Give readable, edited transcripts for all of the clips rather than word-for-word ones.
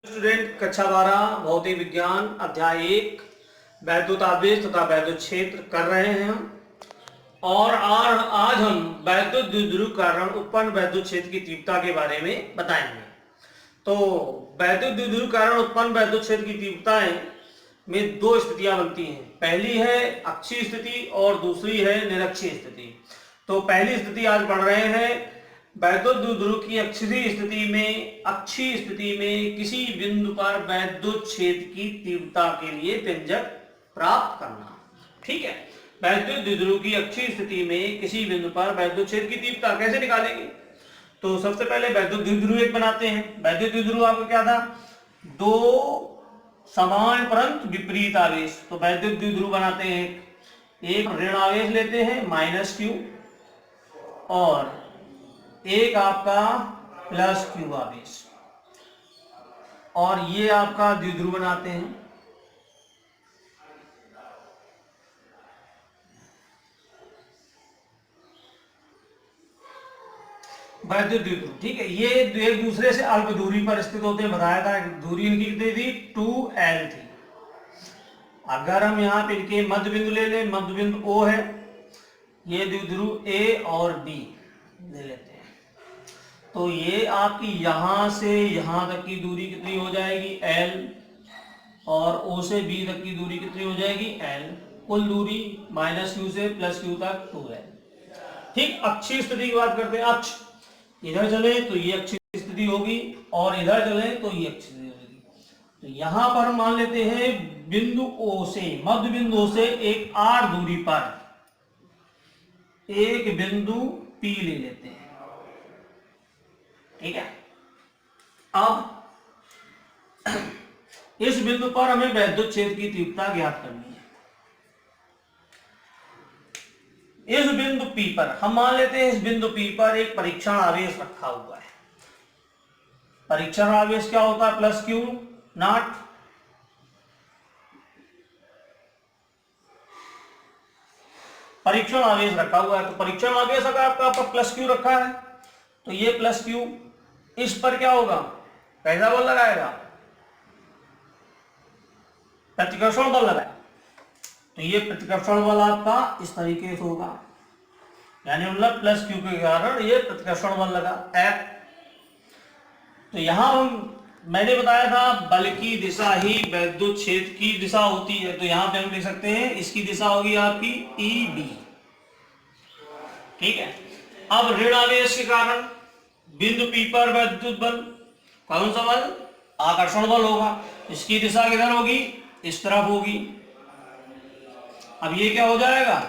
Student कक्षा 12 भौतिक विज्ञान अध्याय 1 वैद्युत आवेश तथा वैद्युत क्षेत्र कर रहे हैं और आज हम वैद्युत द्विध्रुवीकरण उत्पन्न वैद्युत क्षेत्र की तीव्रता के बारे में बताएंगे। तो वैद्युत द्विध्रुवीकरण उत्पन्न वैद्युत क्षेत्र की तीव्रताएं में दो स्थितियां बनती हैं। पहली है अक्षीय स्थिति और दूसरी है निरक्षीय स्थिति। तो पहली स्थिति आज पढ़ रहे हैं। वैद्युत द्विध्रुव की अक्षीय स्थिति में किसी बिंदु पर वैद्युत क्षेत्र की तीव्रता के लिए व्यंजक प्राप्त करना। ठीक है, वैद्युत द्विध्रुव की अक्षीय स्थिति में किसी बिंदु पर वैद्युत क्षेत्र की तीव्रता कैसे निकालेंगे? तो सबसे पहले वैद्युत द्विध्रुव एक बनाते हैं। वैद्युत द्विध्रुव आपको क्या था? दो समान परंतु विपरीत आवेश। तो वैद्युत द्विध्रुव बनाते हैं। एक ऋण आवेश लेते हैं -q और एक आपका +q आवेश, और ये आपका द्विध्रुव बनाते हैं। वैद्युत द्विध्रुव, ठीक है, ये एक दूसरे से अल्प दूरी पर स्थित होते हैं। बताया था दूरी इनकी कितनी थी? 2l थी। अगर हम यहाँ पे इनके मध्य बिंदु ले लें, मध्य बिंदु O है, ये द्विध्रुव A और B ले लेते हैं। तो ये आपकी यहां से यहां तक की दूरी कितनी हो जाएगी? L, और O से B तक की दूरी कितनी हो जाएगी? L। कुल दूरी -q से +q तक 2l। ठीक, अक्षीय स्थिति की बात करते हैं। अक्ष इधर चले तो ये अक्षीय स्थिति होगी और इधर चले तो ये अक्षीय स्थिति होगी। तो यहां पर हम मान लेते हैं बिंदु O से, मध्य बिंदु O से एक r दूरी पर एक बिंदु P ले लेते हैं। ठीक है, अब इस बिंदु पर हमें वैद्युत क्षेत्र की तीव्रता ज्ञात करनी है। इस बिंदु P पर हम मान लेते हैं, इस बिंदु P पर एक परीक्षण आवेश रखा हुआ है। परीक्षण आवेश क्या होता है? +q0। परीक्षण आवेश रखा हुआ है। तो परीक्षण आवेश अगर आपका +q रखा है तो ये +q, इस पर क्या होगा? कैसा बल लगाएगा? प्रतिकर्षण बल लगाएगा। तो ये प्रतिकर्षण बल आपका इस तरीके से होगा, यानी मतलब +q के कारण ये प्रतिकर्षण बल लगा F। तो यहां मैंने बताया था बल की दिशा ही वैद्युत क्षेत्र की दिशा होती है। तो यहां पे हम लिख सकते हैं इसकी दिशा होगी आपकी EB। ठीक है, अब ऋण आवेश के कारण बिंदु P पर वैद्युत बल कौन सा बल? आकर्षण बल होगा। इसकी दिशा किधर होगी? इस तरफ होगी। अब ये क्या हो जाएगा?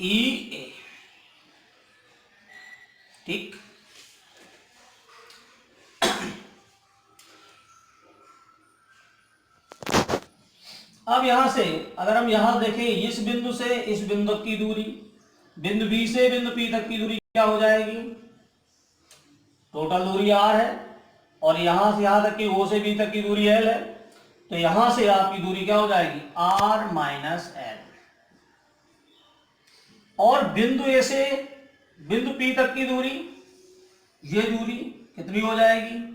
EA। ठीक, अब यहां से अगर हम यहां देखें, इस बिंदु से इस बिंदु की दूरी, बिंदु B से बिंदु P तक की दूरी क्या हो जाएगी? टोटल दूरी r है और यहां से यहां तक की O से B तक की दूरी l है। तो यहां से आपकी दूरी क्या हो जाएगी? r - l। और बिंदु A से बिंदु P तक की दूरी, ये दूरी कितनी हो जाएगी?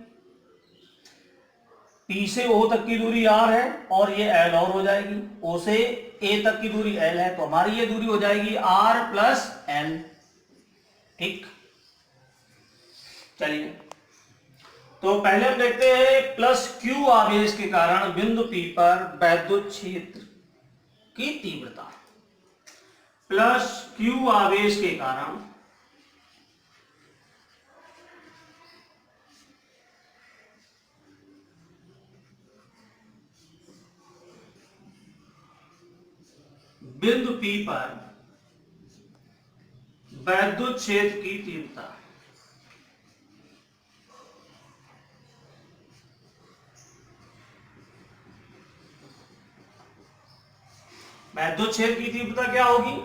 P से O तक की दूरी r है और ये l और हो जाएगी। O से A तक की दूरी l है, तो हमारी ये दूरी हो जाएगी r + l। ठीक, चलिए तो पहले हम देखते हैं +q आवेश के कारण बिंदु P पर वैद्युत क्षेत्र की तीव्रता। +q आवेश के कारण बिंदु P पर वैद्युत क्षेत्र की तीव्रता। वैद्युत क्षेत्र की तीव्रता क्या होगी?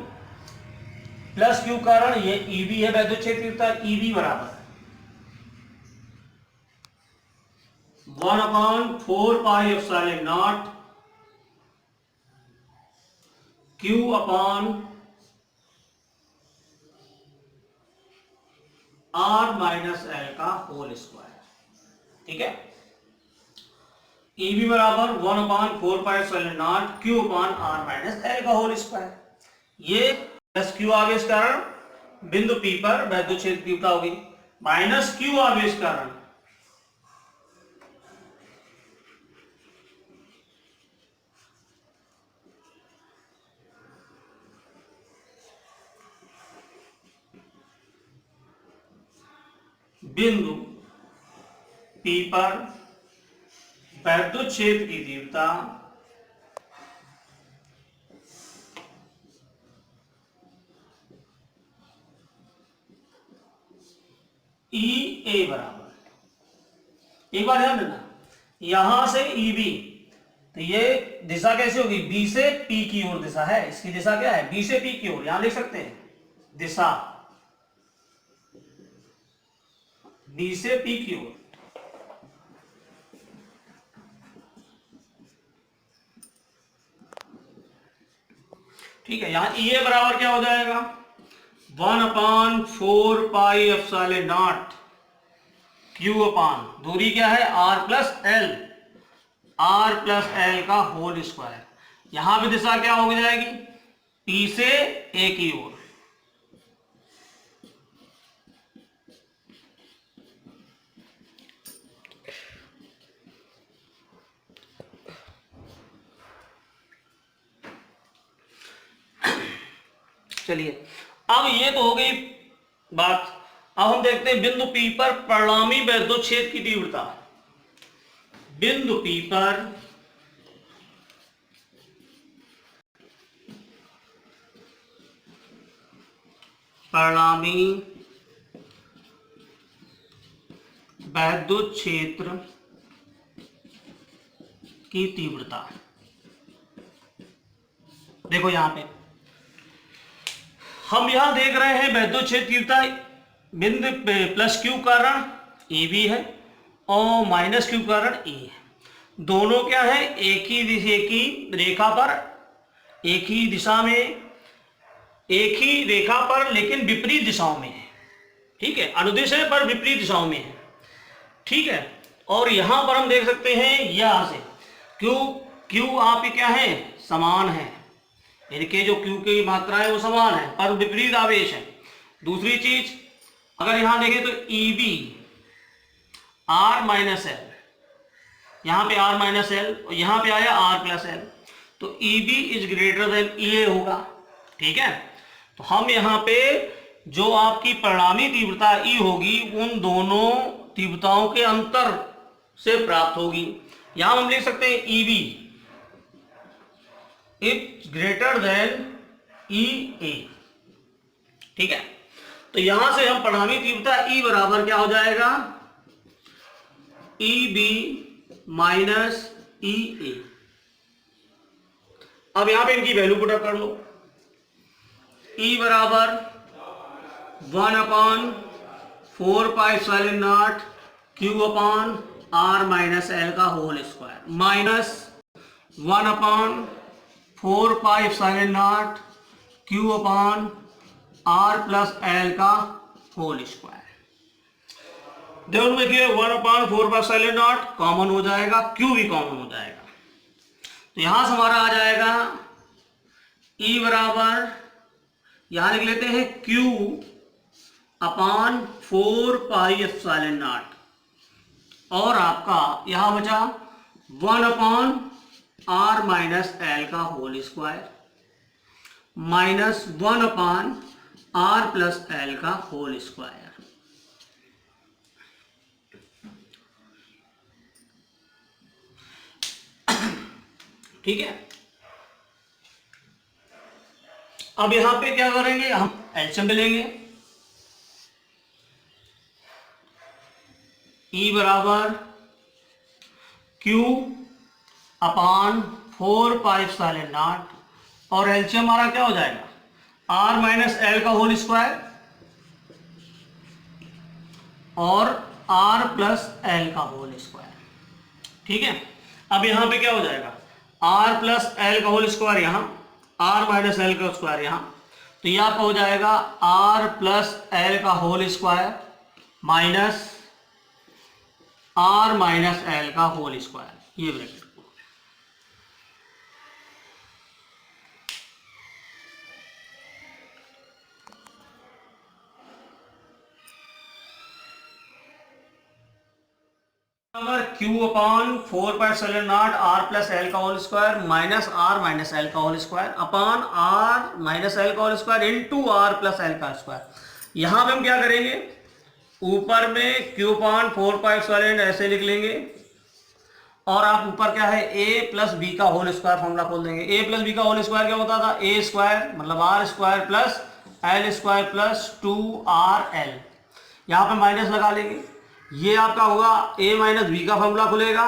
+q कारण ये EB है, वैद्युत क्षेत्र की तीव्रता EB बराबर 1/4πε0 q/r - l का होल स्क्वायर। ठीक है, EB बराबर 1/4πε0 Q/r-L का होल स्क्वायर। ये प्लस Q आवेश कारण बिंदु P पर वैद्युत क्षेत्र की तीव्रता होगी, माइनस Q आवेश कारण बिंदु P पर वैद्युत क्षेत्र की तीव्रता EA बराबर, एक बार ध्यान देना, यहां से EB, तो ये दिशा कैसे होगी, B से P की ओर दिशा है, इसकी दिशा क्या है, B से P की ओर, यहां लिख सकते हैं दिशा B से P की ओर। ठीक है, यहां EA बराबर क्या हो जाएगा, 1/4πε0 Q अपान दूरी क्या है R+L, R+L का होल स्क्वायर। यहां पे दिशा क्या हो जाएगी, P से A की ओर। चलिए, अब ये तो हो गई बात। अब हम देखते हैं बिंदु P पर परिणामी वैद्युत क्षेत्र की तीव्रता। बिंदु P पर परिणामी वैद्युत क्षेत्र की तीव्रता, देखो यहां पे हम यहां देख रहे हैं वैद्युत क्षेत्र तीव्रता बिंदु प्लस Q कारण EB है और माइनस Q कारण E है। दोनों क्या है, एक ही रेखा पर, एक ही दिशा में, एक ही रेखा पर लेकिन विपरीत दिशाओं में है। ठीक है, अनुदिश है पर विपरीत दिशाओं में है। ठीक है, और यहां पर हम देख सकते हैं यहां से Q आपके क्या है, समान है, इनके जो Q की मात्रा है वो समान है पर विपरीत आवेश है। दूसरी चीज, अगर यहां देखें तो EB R-L, यहां पे R-L और यहां पे आया R+L, तो EB is greater than EA होगा। ठीक है, तो हम यहां पे जो आपकी परिणामी तीव्रता E होगी उन दोनों तीव्रताओं के अंतर से प्राप्त होगी। यहां हम लिख सकते हैं EB is greater than EA। ठीक है, तो यहां से हम परिणामी तीव्रता E बराबर क्या हो जाएगा, EB माइनस EA। अब यहां पे इनकी वैल्यू पुट अप कर लो, E बराबर 1/4πε0 Q अपान R-L का होल स्क्वायर माइनस 1/4πε0 Q अपान R+L का होल स्क्वायर। देखो देखिए 1/4πε0 कॉमन हो जाएगा, Q भी कॉमन हो जाएगा, तो यहां से हमारा आ जाएगा E बराबर, यहां लिख लेते हैं Q अपान 4πε0 और आपका यहां बचा 1/R-L का होल स्क्वायर माइनस 1/R+L का होल स्क्वायर। ठीक है, अब यहां पे क्या करेंगे, हम एलसीएम लेंगे। E बराबर Q अपान 4πε0 और एलसीएम हमारा क्या हो जाएगा, R-L का होल स्क्वायर और R+L का होल स्क्वायर। ठीक है, अब यहां पे क्या हो जाएगा, R+L का होल स्क्वायर यहां, R-L का स्क्वायर यहां, तो यह आपका हो जाएगा R+L का होल स्क्वायर माइनस R-L का होल स्क्वायर। ये ब्रैकेट को। Q upon 4/0 R plus L का whole square minus R minus L का whole square upon R minus L का whole square into R plus L का square. यहां पे हम क्या करेंगे, ऊपर में Q अपॉन 4/0 ऐसे लिख लेंगे और आप ऊपर क्या है A प्लस बी का होल स्क्वायर फॉर्मूला खोल देंगे। A प्लस बी का होल स्क्वायर क्या होता था, A स्क्वायर मतलब R square plus L square plus 2RL। यहाँ पे माइनस लगा लेंगे, ये आपका होगा A माइनस बी का फॉर्मूला खुलेगा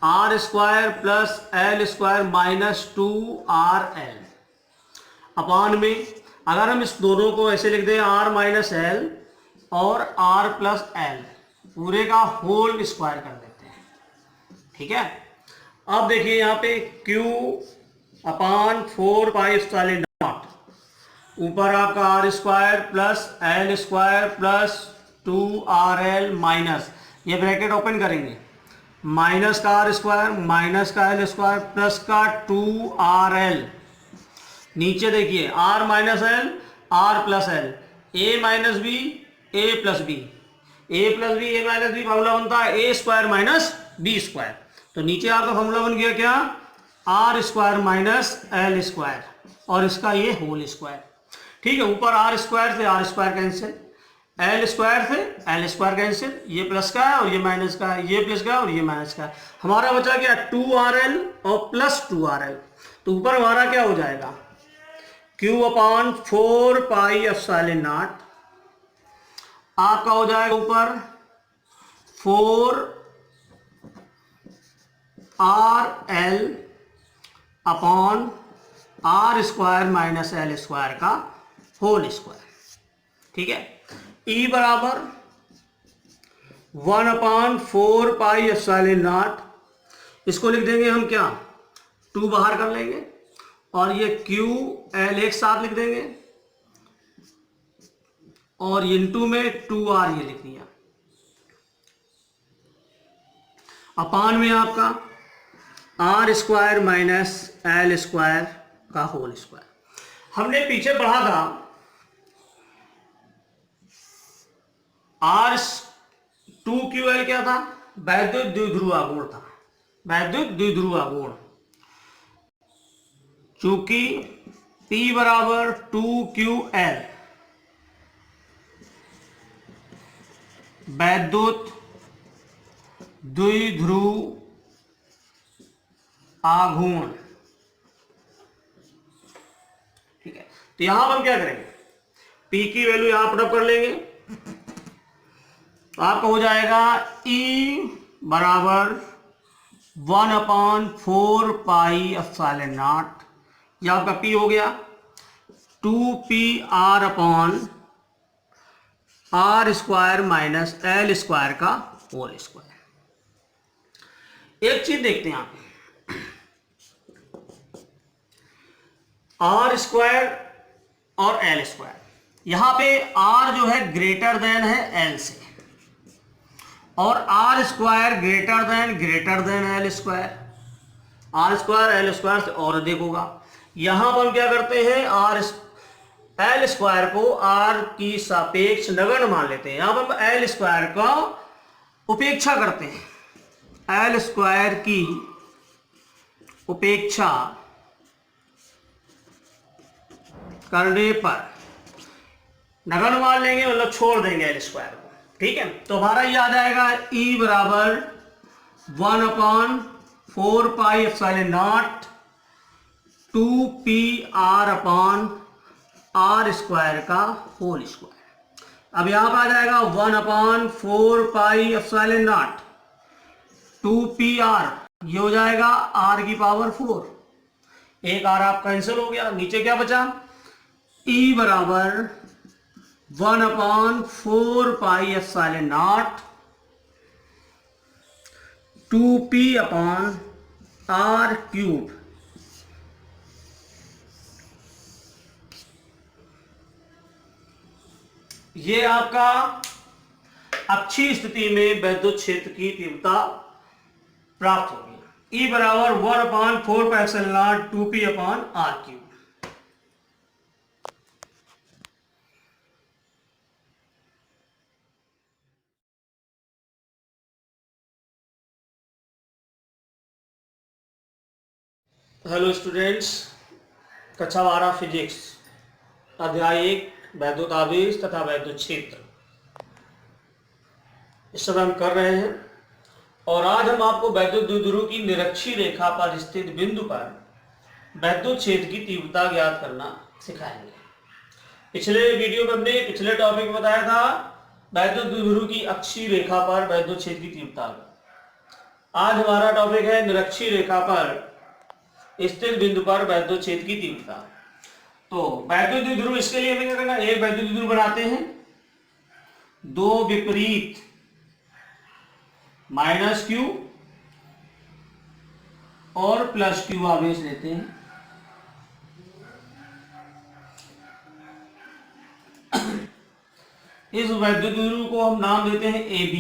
R square plus L square minus 2RL upon में अगर हम इस दोनों को ऐसे लिख दें R माइनस एल और R प्लस एल पूरे का होल स्क्वायर कर देते हैं। ठीक है, अब देखिए यहाँ पे Q अपॉन 4/0 ऊपर आपका R square plus L square plus 2RL minus, ये ब्रैकेट ओपन करेंगे, माइनस का R स्क्वायर माइनस का एल स्क्वायर प्लस का 2RL। नीचे देखिए R minus L R plus L, A minus B A plus B, A plus B A minus B formula बनता है A square minus B square. तो नीचे आपका formula बन गया क्या, R square minus L square और इसका ये होल स्क्वायर। ठीक है, ऊपर R स्क्वायर से R square cancel, L square से एल स्क्वायर कैंसिल, ये प्लस का है और ये माइनस का है, ये प्लस का है और ये माइनस का है। हमारा बचा क्या 2RL और प्लस 2RL। तो ऊपर हमारा क्या हो जाएगा Q अपॉन 4/0 आपका हो जाएगा ऊपर 4RL upon R square minus L square का होल स्क्वायर। ठीक है, E बराबर 1/4/0, इसको लिख देंगे हम क्या 2 बाहर कर लेंगे और ये Q L एक साथ लिख देंगे और इनटू में 2R ये लिख दिया अपान में आपका R square minus L square का होल स्क्वायर। हमने पीछे पढ़ा था R 2QL क्या था, वैद्युत द्विध्रुव आघूर्ण था, वैद्युत द्विध्रुव आघूर्ण। चूंकि P बराबर 2QL वैद्युत द्विध्रुव आघूर्ण। ठीक है, तो यहां पर हम क्या करेंगे, P की वैल्यू यहां पुट अप कर लेंगे तो आपका हो जाएगा E बराबर 1/4/0, यह आपका P हो गया 2PR upon R square minus L square का होल स्क्वायर। एक चीज देखते हैं आप, R स्क्वायर और एल स्क्वायर, यहां पे R जो है ग्रेटर देन है L से और R square greater than L square, R square L square से और अधिक होगा। यहां पर हम क्या करते हैं एल स्क्वायर को R की सापेक्ष नगण्य मान लेते हैं, यहां पर हम एल स्क्वायर का उपेक्षा करते हैं, एल स्क्वायर की उपेक्षा करने पर नगण्य मान लेंगे मतलब छोड़ देंगे एल स्क्वायर को। ठीक है, तो हमारा ये आ जाएगा E बराबर 1/4/0 2PR अपॉन R स्क्वायर का होल स्क्वायर। अब यहां पर आ जाएगा 1/4/0 2PR, ये हो जाएगा R की पावर 4, एक R आप कैंसिल हो गया, नीचे क्या बचा E बराबर 1/4/0 2P अपॉन R क्यूब। ये आपका अक्षीय स्थिति में वैद्युत क्षेत्र की तीव्रता प्राप्त होगी। E बराबर 1/4 2p/r³। हेलो स्टूडेंट्स, कक्षा 12 फिजिक्स अध्याय 1 वैद्युत आवेश तथा वैद्युत क्षेत्र इस समय हम कर रहे हैं। और आज हम आपको वैद्युत द्विध्रुव की निरक्षीय रेखा पर स्थित बिंदु पर वैद्युत क्षेत्र की तीव्रता ज्ञात करना सिखाएंगे। पिछले वीडियो में हमने पिछले टॉपिक में बताया था वैद्युत द्विध्रुव की अक्षीय रेखा पर वैद्युत क्षेत्र की तीव्रता। आज हमारा टॉपिक है निरक्षीय रेखा पर स्थित बिंदु पर वैद्युत क्षेत्र की तीव्रता। तो वैद्युत द्विध्रुव, इसके लिए हमें क्या करना है, एक वैद्युत द्विध्रुव बनाते हैं, दो विपरीत -q और +q आवेश लेते हैं। इस वैद्युत द्विध्रुव को हम नाम देते हैं AB।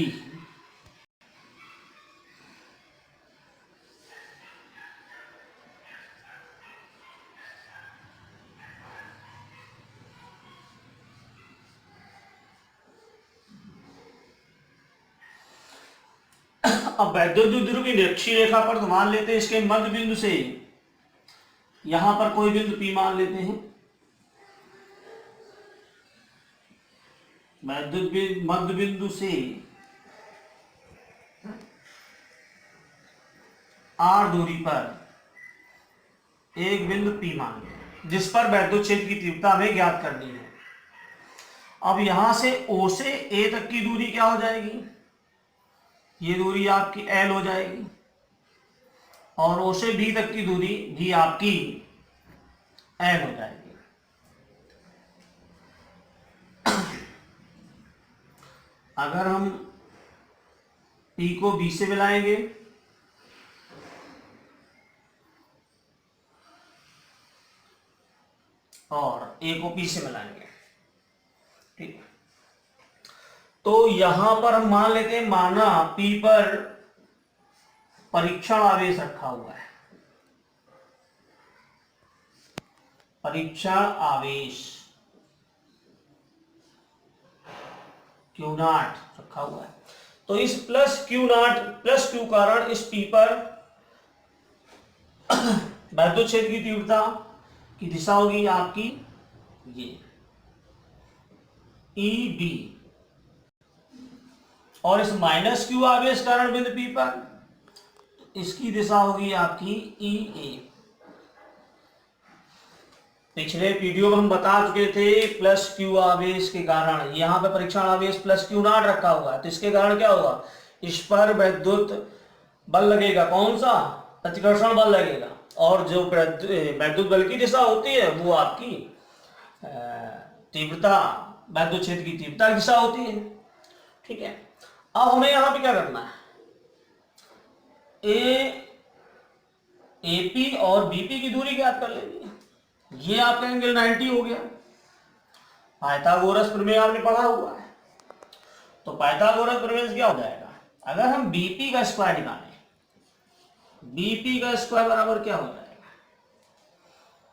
अब वैद्युत द्विध्रुव की निरक्षीय रेखा पर तो मान लेते हैं इसके मध्य बिंदु से यहां पर कोई बिंदु P मान लेते हैं। वैद्युत मध्य बिंदु से R दूरी पर एक बिंदु P मान लें जिस पर वैद्युत क्षेत्र की तीव्रता हमें ज्ञात करनी है। अब यहां से O से A तक की दूरी क्या हो जाएगी, ये दूरी आपकी L हो जाएगी, और O से B तक की दूरी भी आपकी L हो जाएगी। अगर हम P को B से मिलाएंगे और A को P से मिलाएंगे, ठीक है, तो यहां पर हम मान लेते हैं माना P पर परीक्षण आवेश रखा हुआ है, परीक्षण आवेश Q0 रखा हुआ है। तो इस +Q कारण इस P पर वैद्युत क्षेत्र की तीव्रता की दिशा होगी आपकी ये EB, और इस -Q आवेश कारण बिंदु P पर इसकी दिशा होगी आपकी EA। पिछले वीडियो में हम बता चुके थे +Q आवेश के कारण यहां पे परीक्षण आवेश +Q0 रखा हुआ है, तो इसके कारण क्या होगा, इस पर वैद्युत बल लगेगा, कौन सा, प्रतिकर्षण बल लगेगा, और जो वैद्युत बल की दिशा होती है वो आपकी तीव्रता, वैद्युत क्षेत्र की तीव्रता की दिशा होती है, ठीक है। अब हमें यहां पे क्या करना है, AP और BP की दूरी ज्ञात कर लेंगे। ये आपका एंगल 90 हो गया। पाइथागोरस प्रमेय आपने पढ़ा हुआ है, तो पाइथागोरस प्रमेय से क्या हो जाएगा, अगर हम BP का स्क्वायर निकालें, BP का स्क्वायर बराबर क्या हो जाएगा,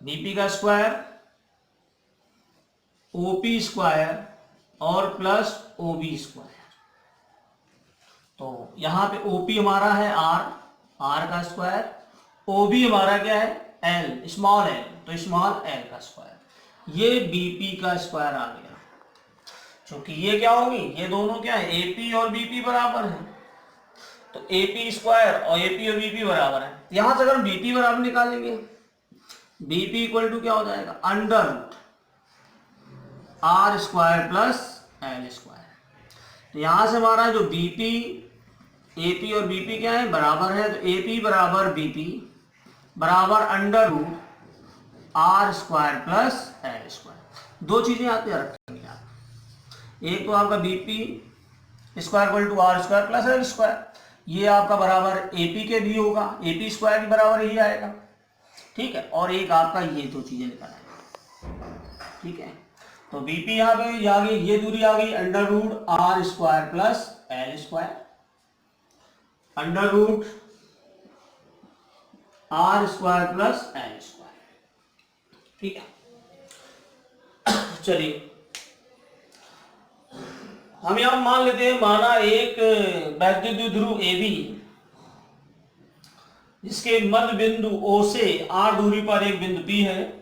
BP का स्क्वायर OP स्क्वायर और प्लस OB स्क्वायर। तो यहां पे OP हमारा है R का स्क्वायर, OB हमारा क्या है L, स्मॉल l, तो स्मॉल l का स्क्वायर, ये BP का स्क्वायर आ गया। क्योंकि ये क्या होगी, ये दोनों क्या है, AP और BP बराबर है, तो AP स्क्वायर और AP और BP बराबर है। यहां से अगर हम BP बराबर निकालेंगे, BP इक्वल टू क्या हो जाएगा, √ R square plus L square. तो यहां से हमारा जो BP, AP और BP क्या है, बराबर है, तो AP बराबर BP बराबर √ R square plus L square. दो चीजें आती रखेंगे आप, एक तो आपका BP square equal to R square plus L square, ये आपका बराबर AP के भी होगा, AP स्क्वायर के बराबर ही आएगा, ठीक है, और एक आपका ये दो चीजें निकल आएगा, ठीक है। तो BP यहाँ पे आ गई, ये दूरी आ गई √ R square plus L square, √ R square plus L square. ठीक है, चलिए हम यहां मान लेते हैं, माना एक वैद्युत द्विध्रुव ए बी जिसके मध्य बिंदु O से R दूरी पर एक बिंदु P है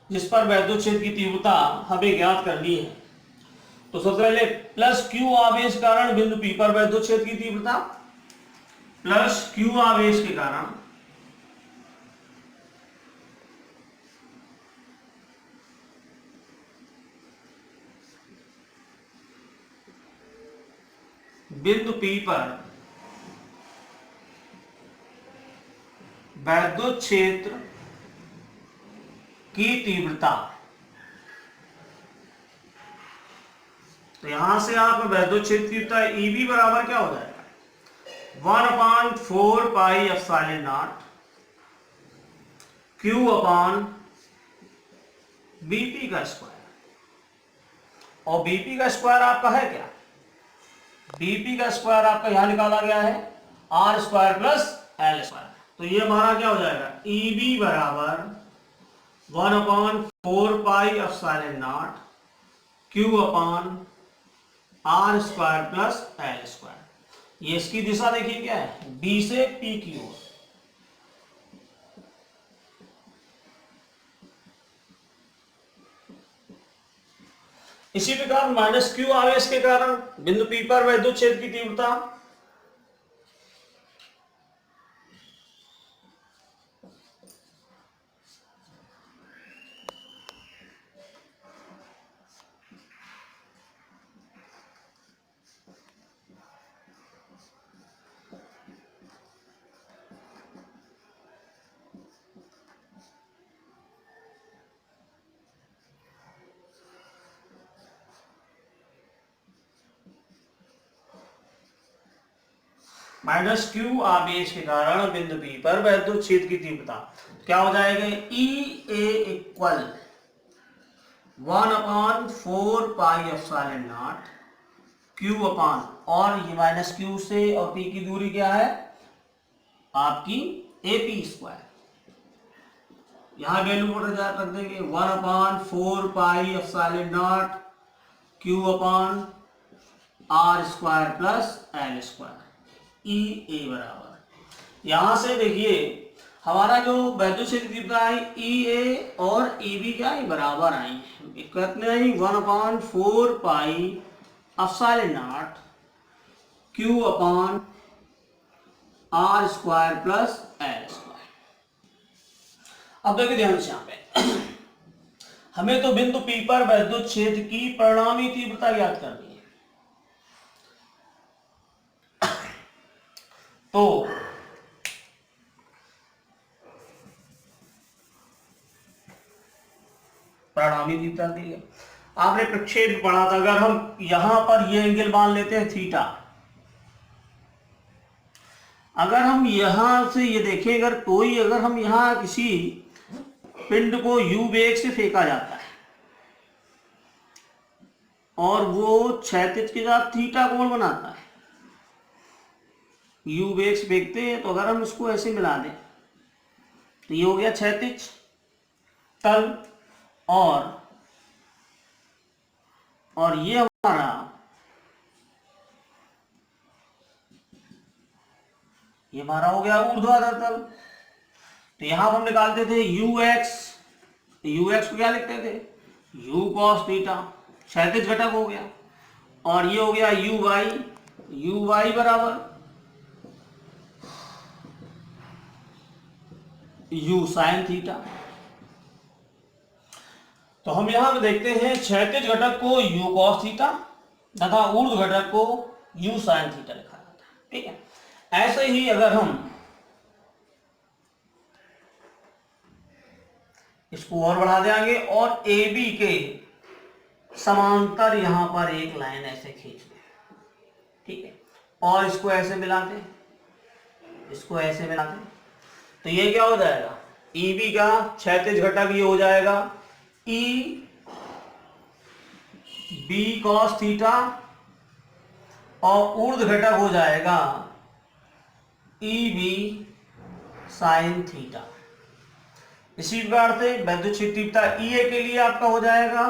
जिस पर वैद्युत क्षेत्र की तीव्रता हमें ज्ञात करनी है। तो सबसे पहले प्लस Q आवेश के कारण बिंदु P पर वैद्युत क्षेत्र की तीव्रता, प्लस Q आवेश के कारण बिंदु P पर वैद्युत क्षेत्र की तीव्रता। तो यहां से आप वैद्युत क्षेत्र की तीव्रता EB बराबर क्या हो जाएगा, 1/4 pi epsilon not Q upon BP का स्क्वायर। और BP का स्क्वायर आपका है क्या, BP का स्क्वायर आपका यहां निकाला गया है R square plus L square. तो ये हमारा क्या हो जाएगा, EB बराबर 1/4 pi epsilon not Q upon R square plus L square. ये इसकी दिशा देखिए क्या है, B से P की ओर। इसी प्रकार माइनस Q आवेश के कारण बिंदु P पर वैद्युत क्षेत्र की तीव्रता, माइनस Q आवेश के कारण बिंदु P पर वैद्युत क्षेत्र की तीव्रता क्या हो जाएगा, EA equal 1/4 pi epsilon not Q upon, और ये माइनस Q से और P की दूरी क्या है आपकी AP स्क्वायर। यहां वैल्यू रख देंगे 1/4 pi epsilon not Q upon R square plus L square EA बराबर। यहां से देखिए हमारा जो वैद्युत क्षेत्र की तीव्रता आई EA और EB क्या है बराबर आई, कितने आई 1/4 pi epsilon not Q upon R square plus L square. अब देखिए ध्यान से यहाँ पे हमें तो बिंदु P पर वैद्युत क्षेत्र की परिणामी तीव्रता ज्ञात करनी है। तो परिणामी तीव्रता दी है, आपने प्रक्षेप पढ़ा था, अगर हम यहां पर ये एंगल मान लेते हैं थीटा, अगर हम यहां से ये देखें, अगर हम यहां किसी पिंड को u वेग से फेंका जाता है और वो क्षैतिज के साथ थीटा कोण बनाता है, u वेग से फेंकते हैं, तो अगर हम इसको ऐसे मिला दें तो ये हो गया क्षैतिज तल, और ये हमारा हो गया ऊर्ध्वाधर तल। तो यहां हम निकालते थे ux को क्या लिखते थे, u cos थीटा, क्षैतिज घटक हो गया, और ये हो गया uy बराबर u sin थीटा। तो हम यहां पे देखते हैं क्षैतिज घटक को u cos थीटा तथा ऊर्ध्व घटक को u sin थीटा लिखा जाता है। ठीक है, ऐसे ही अगर हम इसको और बढ़ा देंगे और AB के समांतर यहां पर एक लाइन ऐसे खींच दें, ठीक है, और इसको ऐसे मिलाते, तो ये क्या हो जाएगा, EB का क्षैतिज घटक ये हो जाएगा EB cos थीटा, और ऊर्ध्व घटक हो जाएगा EB साइन थीटा। इसी प्रकार से वैद्युत क्षेत्र तीव्रता ई ए के लिए आपका हो जाएगा,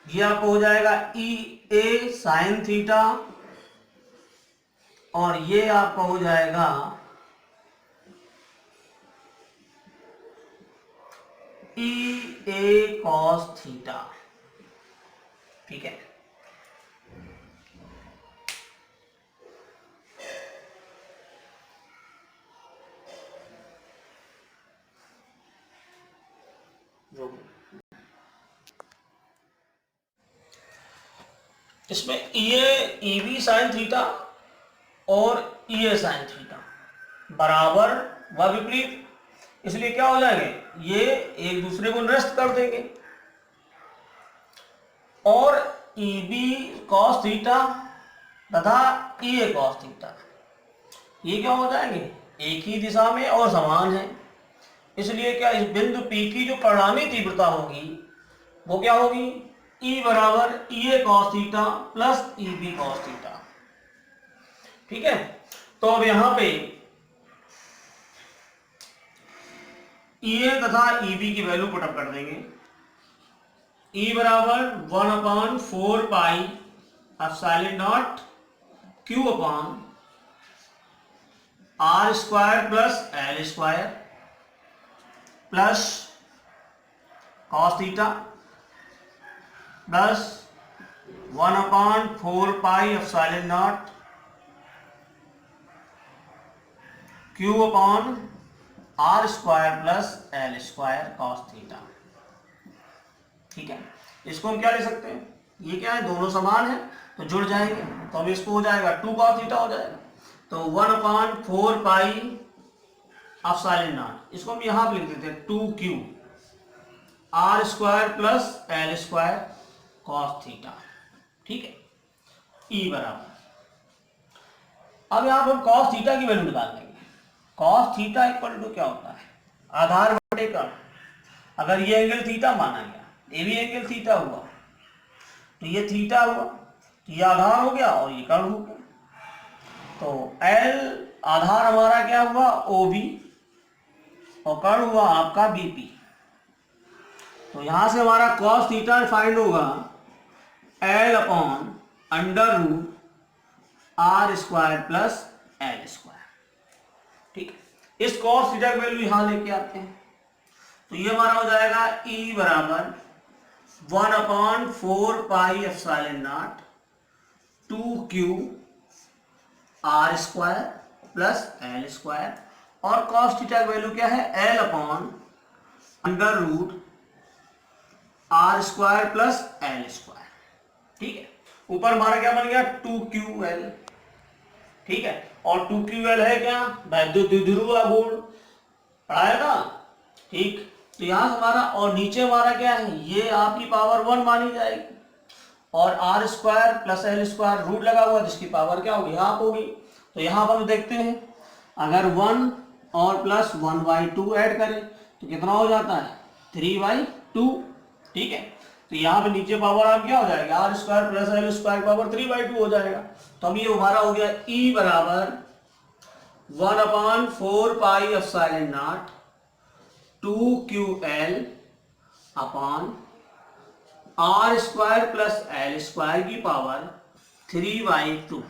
ये आपको हो जाएगा ई ए साइन थीटा, और ये आपका हो जाएगा ई ए कॉस थीटा। ठीक है, इसमें ई बी साइन थीटा और ई ए साइन थीटा बराबर व विपरीत, इसलिए क्या हो जाएंगे, ये एक दूसरे को निरस्त कर देंगे, और ई बी कॉस थीटा तथा ई ए कॉस थीटा ये क्या हो जाएंगे, एक ही दिशा में और समान है। इसलिए क्या इस बिंदु P की जो परिणामी तीव्रता होगी वो क्या होगी, E बराबर E A cos theta plus E B cos theta. ठीक है, तो अब यहां पे ई ए तथा ई बी की वैल्यू पुटअप कर देंगे। E बराबर 1/4 pi epsilon not Q upon R square plus L square plus cos theta plus 1/4 pi epsilon not Q upon R square plus L square cos theta. ठीक है, इसको हम क्या ले सकते हैं, ये क्या है, दोनों समान है तो जुड़ जाएंगे, तो अब इसको हो जाएगा 2 कॉस थीटा हो जाएगा, तो 1/4 पाई एप्सिलॉन नॉट, इसको हम यहां पर लिख देते हैं 2Q R square plus L square cos theta. ठीक है, ई बराबर, अब यहां पर हम कॉस थीटा की वैल्यू निकाल लेंगे। कॉस थीटा इक्वल टू क्या होता है, आधार बटे कर्ण। अगर ये एंगल थीटा माना गया, ये भी एंगल थीटा हुआ, तो ये थीटा हुआ, तो ये आधार हो गया और ये कर्ण हो गया, तो एल आधार हमारा क्या हुआ, ओ बी, और कर्ण हुआ आपका बीपी। तो यहां से हमारा कॉस थीटा फाइंड होगा L upon under root R square plus L square. ठीक है, इस कॉस थीटा की वैल्यू यहां लेके आते हैं, तो ये हमारा हो जाएगा E बराबर 1/4 pi epsilon nought 2Q R square plus L square, और कॉस थीटा की वैल्यू क्या है, L upon under root R square plus L square. ठीक है, ऊपर हमारा क्या बन गया 2QL। ठीक है, और 2QL है क्या, वैद्युत द्विध्रुव आघूर्ण पढ़ाया था। ठीक, तो यहां हमारा, और नीचे हमारा क्या है, ये आपकी पावर 1 मानी जाएगी, और R square plus L square root लगा हुआ, जिसकी पावर क्या होगी, हाफ होगी। तो यहां पर देखते हैं, अगर 1 और प्लस 1/2 ऐड करें तो कितना हो जाता है, 3/2। ठीक है, तो यहाँ पे नीचे पावर आप क्या हो जाएगा, R square plus L square power 3/2 हो जाएगा। तो अब ये हमारा हो गया E बराबर 1/4 pi epsilon nought 2QL upon R square plus L square की पावर 3/2।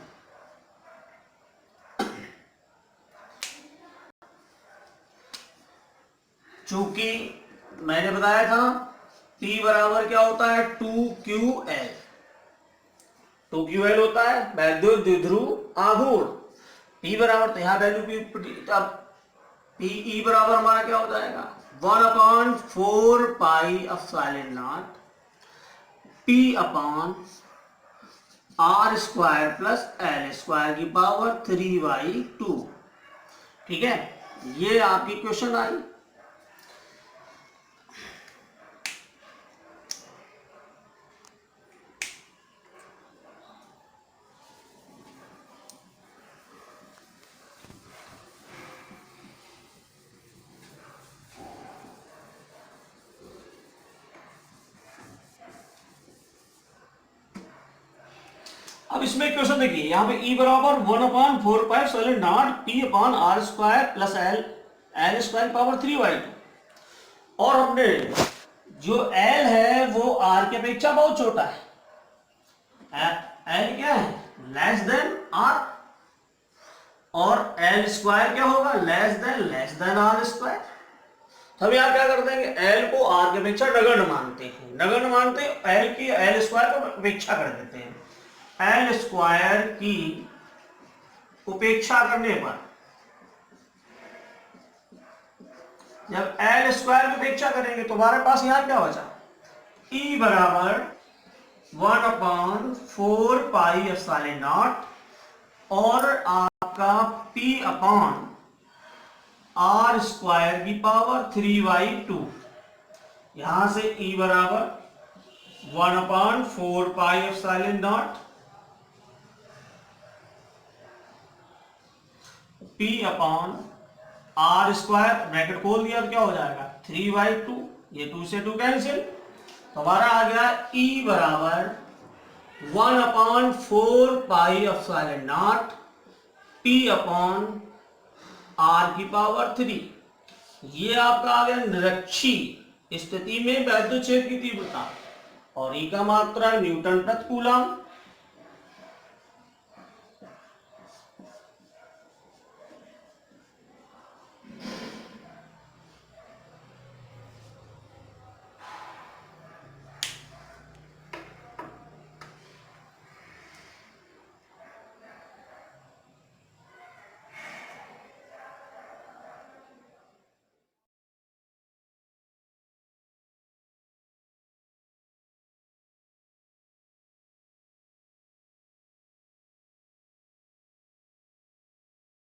चूंकि मैंने बताया था P बराबर क्या होता है, 2QL। 2QL होता है वैद्युत द्विध्रुव आघूर्ण। P बराबर, तो यहाँ वैल्यू अब PE बराबर हमारा क्या हो जाएगा, 1/4 pi epsilon nought P upon R square plus L square की पावर 3/2। ठीक है, ये आपकी क्वेश्चन आई। अब इसमें क्वेश्चन देखिए, यहाँ पे E बराबर 1/4πε0 P/r² plus L square power 3/2। और हमने जो L है वो R की अपेक्षा बहुत छोटा है। L क्या है, लेस देन R, और L स्क्वायर क्या होगा, लेस देन R स्क्वायर। हम यहाँ क्या कर देंगे, L को R की अपेक्षा नगण्य मानते हैं, नगण्य मानते L की L स्क्वायर को उपेक्षा कर देते हैं। L स्क्वायर की उपेक्षा करने पर, जब L स्क्वायर की उपेक्षा करेंगे तो हमारे पास यहाँ क्या बचा, E बराबर 1/4πε0 और आपका P/r² की पावर 3/2। यहां से E बराबर 1/4πε0 P/r², ब्रैकेट खोल दिया तो क्या हो जाएगा 3/2, ये 2 से 2 कैंसिल, तो हमारा आ गया E बराबर 1/4πε0 P/r की पावर 3। ये आपका आ गया निरक्षी स्थिति में वैद्युत क्षेत्र की तीव्रता, और E का मात्रा न्यूटन प्रति कूलम।